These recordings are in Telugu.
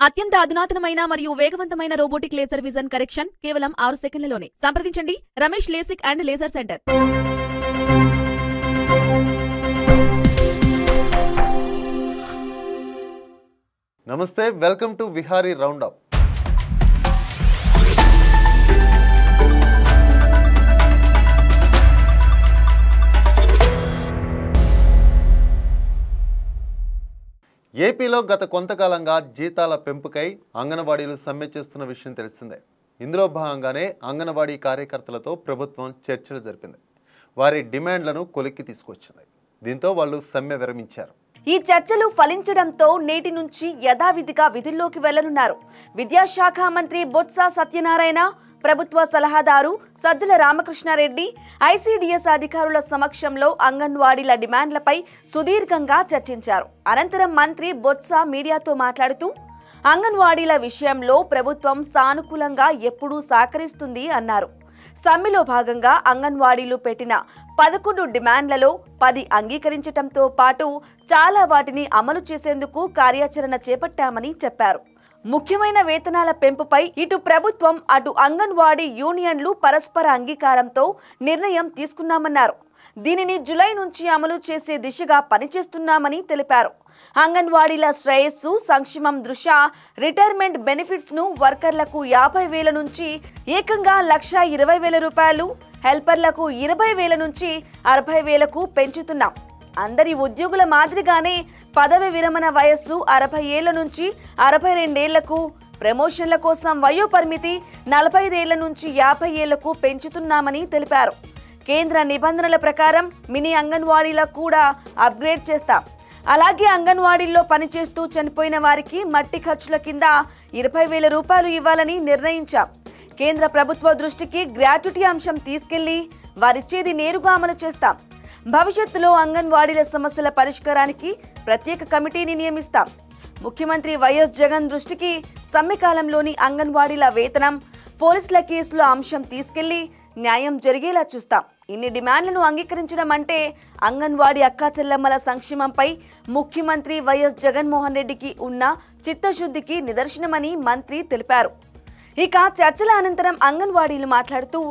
అత్యంత అధునాతనమైన మరియు వేగవంతమైన రోబోటిక్ లేజర్ విజన్ కరెక్షన్ కేవలం 6 సెకన్లలోనే. సంప్రదించండి Ramesh LASIK and laser centre. నమస్తే, వెల్కమ్ టు విహారీ రౌండప్. ఏపీలో గత కొంతకాలంగా జీతాల పెంపుకై అంగన్వాడీలు సమ్మె చేస్తున్న విషయం తెలిసిందే. ఇందులో భాగంగానే అంగన్వాడీ కార్యకర్తలతో ప్రభుత్వం చర్చలు జరిపింది. వారి డిమాండ్లను కొలిక్కి తీసుకొచ్చింది. దీంతో వాళ్ళు సమ్మె విరమించారు. ఈ చర్చలు ఫలించడంతో నేటి నుంచి యథావిధిగా విధుల్లోకి వెళ్లనున్నారు. విద్యాశాఖ మంత్రి బొత్స సత్యనారాయణ, ప్రభుత్వ సలహాదారు సజ్జల రామకృష్ణారెడ్డి, ఐసీడీఎస్ అధికారుల సమక్షంలో అంగన్వాడీల డిమాండ్లపై సుదీర్ఘంగా చర్చించారు. అనంతరం మంత్రి బొత్స మీడియాతో మాట్లాడుతూ అంగన్వాడీల విషయంలో ప్రభుత్వం సానుకూలంగా ఎప్పుడూ సహకరిస్తుంది అన్నారు. సమ్మెలో భాగంగా అంగన్వాడీలు పెట్టిన 11 డిమాండ్లలో 10 అంగీకరించడంతో పాటు చాలా వాటిని అమలు చేసేందుకు కార్యాచరణ చేపట్టామని చెప్పారు. ముఖ్యమైన వేతనాల పెంపుపై ఇటు ప్రభుత్వం అటు అంగన్వాడీ యూనియన్లు పరస్పర అంగీకారంతో నిర్ణయం తీసుకున్నామన్నారు. దీనిని జూలై నుంచి అమలు చేసే దిశగా పనిచేస్తున్నామని తెలిపారు. అంగన్వాడీల శ్రేయస్సు సంక్షేమం దృష్ట్యా రిటైర్మెంట్ బెనిఫిట్స్ ను వర్కర్లకు 50,000 నుంచి ఏకంగా 1,20,000 రూపాయలు, హెల్పర్లకు 20,000 నుంచి 60,000కు పెంచుతున్నాం. అందరి ఉద్యోగుల మాదిరిగానే పదవి విరమణ వయస్సు 60 ఏళ్ల నుంచి 62 ఏళ్లకు, ప్రమోషన్ల కోసం వయో పరిమితి 45 ఏళ్ల నుంచి 50 ఏళ్లకు పెంచుతున్నామని తెలిపారు. కేంద్ర నిబంధనల ప్రకారం మినీ అంగన్వాడీలకు కూడా అప్గ్రేడ్ చేస్తాం. అలాగే అంగన్వాడీల్లో పనిచేస్తూ చనిపోయిన వారికి మట్టి ఖర్చుల కింద 20,000 రూపాయలు ఇవ్వాలని నిర్ణయించాం. కేంద్ర ప్రభుత్వ దృష్టికి గ్రాట్యుటీ అంశం తీసుకెళ్లి వారిచ్చేది నేరుగా అమలు చేస్తాం. భవిష్యత్తులో అంగన్వాడీల సమస్యల పరిష్కారానికి ప్రత్యేక కమిటీని నియమిస్తాం. ముఖ్యమంత్రి వైఎస్ జగన్ దృష్టికి సమ్మె కాలంలోని అంగన్వాడీల వేతనం, పోలీసుల కేసుల అంశం తీసుకెళ్లి న్యాయం జరిగేలా చూస్తాం. ఇన్ని డిమాండ్లను అంగీకరించడం అంటే అంగన్వాడీ అక్కా చెల్లెమ్మల సంక్షేమంపై ముఖ్యమంత్రి వైఎస్ జగన్మోహన్ రెడ్డికి ఉన్న చిత్తశుద్ధికి నిదర్శనమని మంత్రి తెలిపారు. ఇక చర్చల అనంతరం అంగన్వాడీలు మాట్లాడుతూ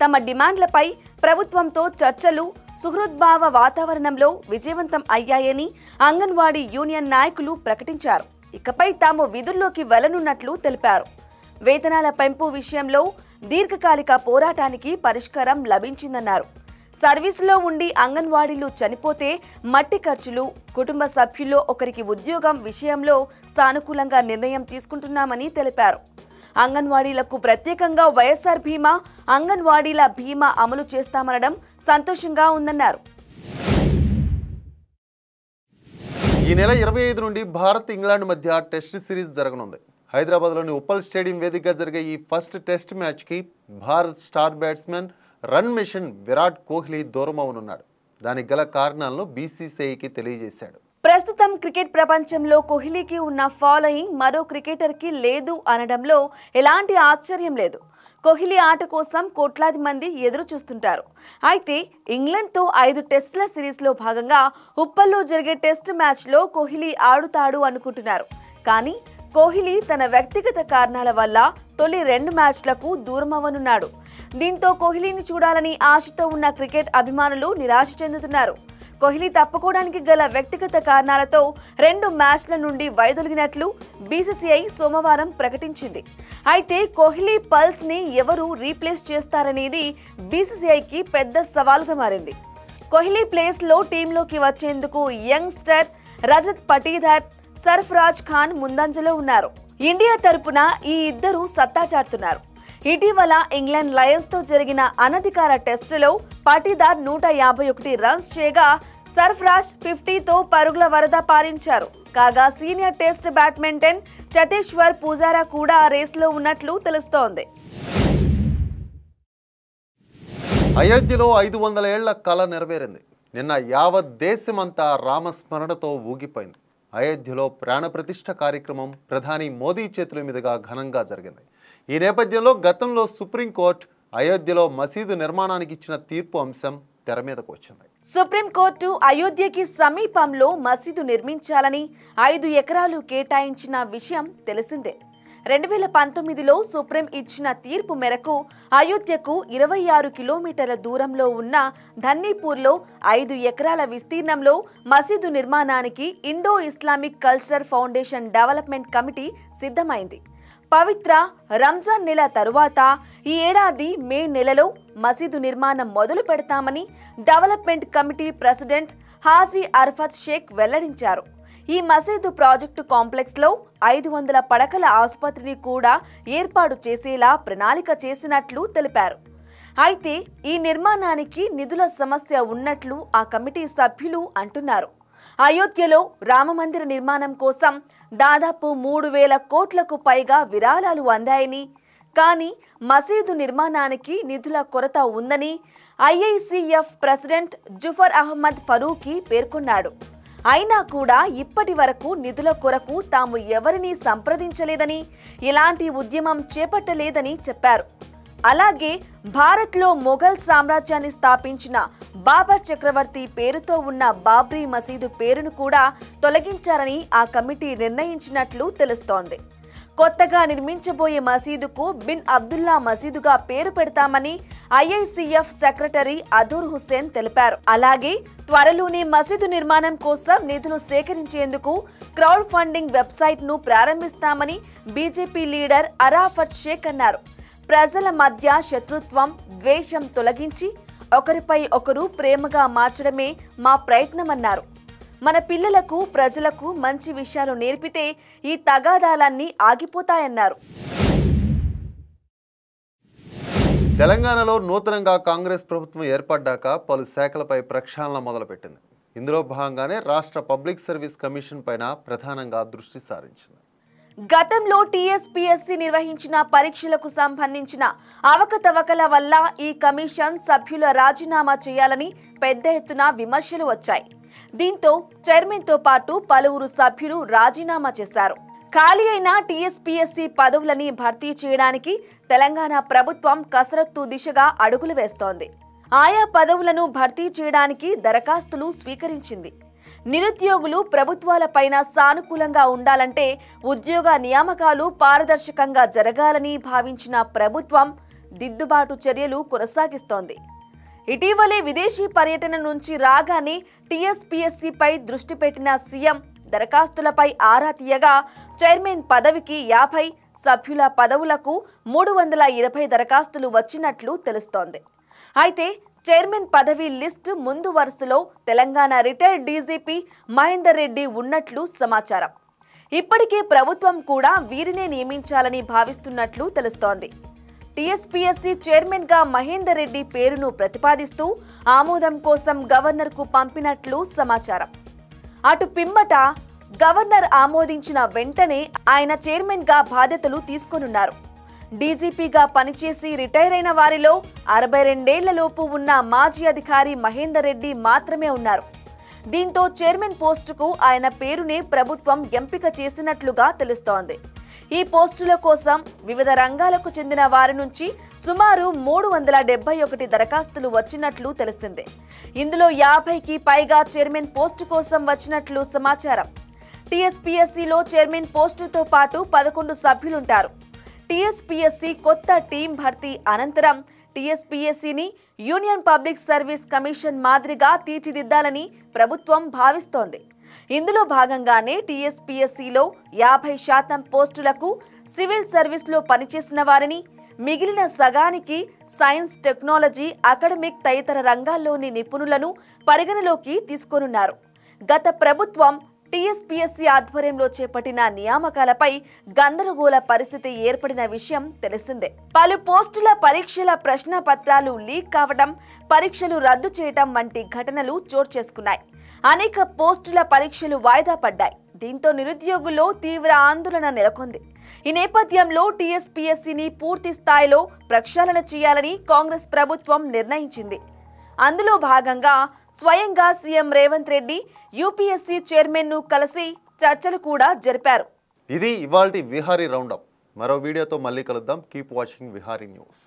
తమ డిమాండ్లపై ప్రభుత్వంతో చర్చలు సుహృద్భావ వాతావరణంలో విజయవంతం అయ్యాయని అంగన్వాడీ యూనియన్ నాయకులు ప్రకటించారు. ఇకపై తాము విధుల్లోకి వెళ్లనున్నట్లు తెలిపారు. వేతనాల పెంపు విషయంలో దీర్ఘకాలిక పోరాటానికి పరిష్కారం లభించిందన్నారు. సర్వీసులో ఉండి అంగన్వాడీలు చనిపోతే మట్టి ఖర్చులు, కుటుంబ సభ్యుల్లో ఒకరికి ఉద్యోగం విషయంలో సానుకూలంగా నిర్ణయం తీసుకుంటున్నామని తెలిపారు. అంగన్వాడీలకు ప్రత్యేకంగా వైఎస్ఆర్ బీమా, అంగన్వాడీల బీమా అమలు చేస్తామనడం సంతోషంగా ఉందన్నారు. ఈ నెల 25 నుండి భారత్ ఇంగ్లాండ్ మధ్య టెస్ట్ సిరీస్ జరగనుంది. హైదరాబాద్లోని ఉప్పల్ స్టేడియం వేదికగా జరిగే ఈ ఫస్ట్ టెస్ట్ మ్యాచ్కి Bharat star batsmen run machine Virat Kohli దూరం అవనున్నాడు. దానికి గల కారణాలను బీసీసీఐకి తెలియజేశాడు. ప్రస్తుతం క్రికెట్ ప్రపంచంలో కోహ్లీకి ఉన్న ఫాలోయింగ్ మరో క్రికెటర్కి లేదు అనడంలో ఎలాంటి ఆశ్చర్యం లేదు. కోహ్లీ ఆట కోసం కోట్లాది మంది ఎదురు చూస్తుంటారు. అయితే ఇంగ్లాండ్తో 5 టెస్టుల సిరీస్లో భాగంగా ఉప్పల్లో జరిగే టెస్ట్ మ్యాచ్లో కోహ్లీ ఆడుతాడు అనుకుంటున్నారు. కానీ కోహ్లీ తన వ్యక్తిగత కారణాల వల్ల తొలి 2 మ్యాచ్లకు దూరమవనున్నాడు. దీంతో కోహ్లీని చూడాలని ఆశతో ఉన్న క్రికెట్ అభిమానులు నిరాశ చెందుతున్నారు. కోహ్లీ తప్పుకోవడానికి గల వ్యక్తిగత కారణాలతో 2 మ్యాచ్ల నుండి వైదొలిగినట్లు బీసీసీఐ సోమవారం ప్రకటించింది. అయితే కోహ్లీ పల్స్ ని ఎవరు రీప్లేస్ చేస్తారనేది బీసీసీఐకి పెద్ద సవాల్గా మారింది. కోహ్లీ ప్లేస్ లో టీంలోకి వచ్చేందుకు యంగ్స్టర్ రజత్ పటీదార్, సర్ఫరాజ్ ఖాన్ ముందంజలో ఉన్నారు. ఇండియా తరపున ఈ ఇద్దరు సత్తా చాటుతున్నారు. ఇటీవల ఇంగ్లాండ్ లయన్స్ తో జరిగిన అనధికార టెస్టులో పాటీదార్ 151 రన్స్ చేయగా సర్ఫరాజ్ 50తో పరుగుల వరద పారించారు. కాగా senior test badminton Cheteshwar Pujara కూడా రేస్లో ఉన్నట్లు తెలుస్తోంది. అయోధ్యలో 500 ఏళ్ల కళ నెరవేరింది. నిన్న యావత్ దేశమంతా రామస్మరణతో ఊగిపోయింది. అయోధ్యలో ప్రాణప్రతిష్ఠ కార్యక్రమం ప్రధాని మోదీ చేతుల మీదుగా ఘనంగా జరిగింది. ఈ నేపథ్యంలో గతంలో సుప్రీంకోర్టు అయోధ్యలో మసీదు నిర్మాణానికి ఇచ్చిన తీర్పు అంశం తెర మీదకు వచ్చింది. సుప్రీంకోర్టు అయోధ్యకి సమీపంలో మసీదు నిర్మించాలని 5 ఎకరాలు కేటాయించిన విషయం తెలిసిందే. 2019లో సుప్రీం ఇచ్చిన తీర్పు మేరకు అయోధ్యకు 26 కిలోమీటర్ల దూరంలో ఉన్న ధన్నీపూర్లో 5 ఎకరాల విస్తీర్ణంలో మసీదు నిర్మాణానికి Indo Islamic cultural foundation development committee సిద్ధమైంది. పవిత్ర రంజాన్ నెల తరువాత ఈ ఏడాది మే నెలలో మసీదు నిర్మాణం మొదలు పెడతామని development committee president Haji Arfat Sheikh వెల్లడించారు. ఈ మసీదు ప్రాజెక్టు కాంప్లెక్స్లో 500 పడకల ఆసుపత్రిని కూడా ఏర్పాటు చేసేలా ప్రణాళిక చేసినట్లు తెలిపారు. అయితే ఈ నిర్మాణానికి నిధుల సమస్య ఉన్నట్లు ఆ కమిటీ సభ్యులు అంటున్నారు. అయోధ్యలో రామమందిర నిర్మాణం కోసం దాదాపు 3,000 కోట్లకు పైగా విరాళాలు అందాయని, కానీ మసీదు నిర్మాణానికి నిధుల కొరత ఉందని ఐఐసిఎఫ్ ప్రెసిడెంట్ జుఫర్ అహ్మద్ ఫరూఖీ పేర్కొన్నాడు. అయినా కూడా ఇప్పటి వరకు నిధుల కొరకు తాము ఎవరినీ సంప్రదించలేదని, ఎలాంటి ఉద్యమం చేపట్టలేదని చెప్పారు. అలాగే భారత్లో మొఘల్ సామ్రాజ్యాన్ని స్థాపించిన బాబర్ చక్రవర్తి పేరుతో ఉన్న బాబ్రీ మసీదు పేరును కూడా తొలగించారని ఆ కమిటీ నిర్ణయించినట్లు తెలుస్తోంది. కొత్తగా నిర్మించబోయే మసీదుకు బిన్ అబ్దుల్లా మసీదుగా పేరు పెడతామని ఐఐసిఎఫ్ సెక్రటరీ అదూర్ హుస్సేన్ తెలిపారు. అలాగే త్వరలోనే మసీదు నిర్మాణం కోసం నిధులు సేకరించేందుకు క్రౌడ్ ఫండింగ్ వెబ్సైట్ ను ప్రారంభిస్తామని బీజేపీ లీడర్ అరాఫత్ షేక్ అన్నారు. ప్రజల మధ్య శత్రుత్వం, ద్వేషం తొలగించి ఒకరిపై ఒకరు ప్రేమగా మార్చడమే మా ప్రయత్నమన్నారు. మన పిల్లలకు, ప్రజలకు మంచి విషయాలు నేర్పితే ఈ తగాదాలన్నీ ఆగిపోతాయన్నారు. తెలంగాణలో నూతనంగా కాంగ్రెస్ ప్రభుత్వం ఏర్పడ్డాక పలు శాఖలపై ప్రక్షాళన మొదలుపెట్టింది. ఇందులో భాగంగానే రాష్ట్ర పబ్లిక్ సర్వీస్ కమిషన్ పైన ప్రధానంగా దృష్టి సారించింది. గతంలో టీఎస్పీఎస్సీ నిర్వహించిన పరీక్షలకు సంబంధించిన అవకతవకల వల్ల ఈ కమిషన్ సభ్యుల రాజీనామా చేయాలని పెద్ద ఎత్తున విమర్శలు వచ్చాయి. దీంతో చైర్మన్తో పాటు పలువురు సభ్యులు రాజీనామా చేశారు. ఖాళీ అయిన టీఎస్పీఎస్సీ పదవులని భర్తీ చేయడానికి తెలంగాణ ప్రభుత్వం కసరత్తు దిశగా అడుగులు వేస్తోంది. ఆయా పదవులను భర్తీ చేయడానికి దరఖాస్తులు స్వీకరించింది. నిరుద్యోగులు ప్రభుత్వాలపైన సానుకూలంగా ఉండాలంటే ఉద్యోగ నియామకాలు పారదర్శకంగా జరగాలని భావించిన ప్రభుత్వం దిద్దుబాటు చర్యలు కొనసాగిస్తోంది. ఇటీవలే విదేశీ పర్యటన నుంచి రాగానే టీఎస్పీఎస్సీపై దృష్టి పెట్టిన సీఎం దరఖాస్తులపై ఆరా తీయగా చైర్మన్ పదవికి 50, సభ్యుల పదవులకు 320 దరఖాస్తులు వచ్చినట్లు తెలుస్తోంది. అయితే చైర్మన్ పదవి లిస్టు ముందు వరుసలో తెలంగాణ రిటైర్డ్ డీజీపీ మహేందర్ రెడ్డి ఉన్నట్లు సమాచారం. ఇప్పటికే ప్రభుత్వం కూడా వీరినే నియమించాలని భావిస్తున్నట్లు తెలుస్తోంది. టీఎస్పీఎస్సీ చైర్మన్ గా మహేందర్ రెడ్డి పేరును ప్రతిపాదిస్తూ ఆమోదం కోసం గవర్నర్కు పంపినట్లు సమాచారం. అటు పిమ్మట గవర్నర్ ఆమోదించిన వెంటనే ఆయన చైర్మన్ గా బాధ్యతలు తీసుకోనున్నారు. డీజీపీగా పనిచేసి రిటైర్ అయిన వారిలో 62 ఏళ్లలోపు ఉన్న మాజీ అధికారి మహేందర్ రెడ్డి మాత్రమే ఉన్నారు. దీంతో చైర్మన్ పోస్టుకు ఆయన పేరునే ప్రభుత్వం ఎంపిక చేసినట్లుగా తెలుస్తోంది. ఈ పోస్టుల కోసం వివిధ రంగాలకు చెందిన వారి నుంచి సుమారు 371 దరఖాస్తులు వచ్చినట్లు తెలిసిందే. ఇందులో 50కి పైగా చైర్మన్ పోస్టు కోసం వచ్చినట్లు సమాచారం. టీఎస్పీఎస్సీలో చైర్మన్ పోస్టుతో పాటు 11 సభ్యులుంటారు. టీఎస్పీఎస్సీ కొత్త టీం భర్తీ అనంతరం టీఎస్పీఎస్సీని యూనియన్ పబ్లిక్ సర్వీస్ కమిషన్ మాదిరిగా తీర్చిదిద్దాలని ప్రభుత్వం భావిస్తోంది. ఇందులో భాగంగానే టీఎస్పీఎస్సీలో 50% పోస్టులకు సివిల్ సర్వీస్లో పనిచేసిన వారిని, మిగిలిన సగానికి సైన్స్, టెక్నాలజీ, అకాడమిక్ తదితర రంగాల్లోని నిపుణులను పరిగణలోకి తీసుకోనున్నారు. గత ప్రభుత్వం టీఎస్పీఎస్సీ ఆధ్వర్యంలో చేపట్టిన నియామకాలపై గందరగోళ పరిస్థితి ఏర్పడిన విషయం తెలిసిందే. పలు పోస్టుల పరీక్షల ప్రశ్న పత్రాలు లీక్ కావడం, పరీక్షలు రద్దు చేయడం వంటి ఘటనలు చోటు చేసుకున్నాయి. అనేక పోస్టుల పరీక్షలు వాయిదా పడ్డాయి. దీంతో నిరుద్యోగుల్లో తీవ్ర ఆందోళన నెలకొంది. ఈ నేపథ్యంలో టీఎస్పీఎస్సీని పూర్తి స్థాయిలో ప్రక్షాళన చేయాలని కాంగ్రెస్ ప్రభుత్వం నిర్ణయించింది. అందులో భాగంగా స్వయంగా CM Revanth Reddy UPSC chairman ను కలిసి చర్చలు కూడా జరిపారు. ఇది ఇవాల్టి విహారీ రౌండప్. మరో వీడియోతో మళ్ళీ కలుద్దాం. Keep watching Vihari news.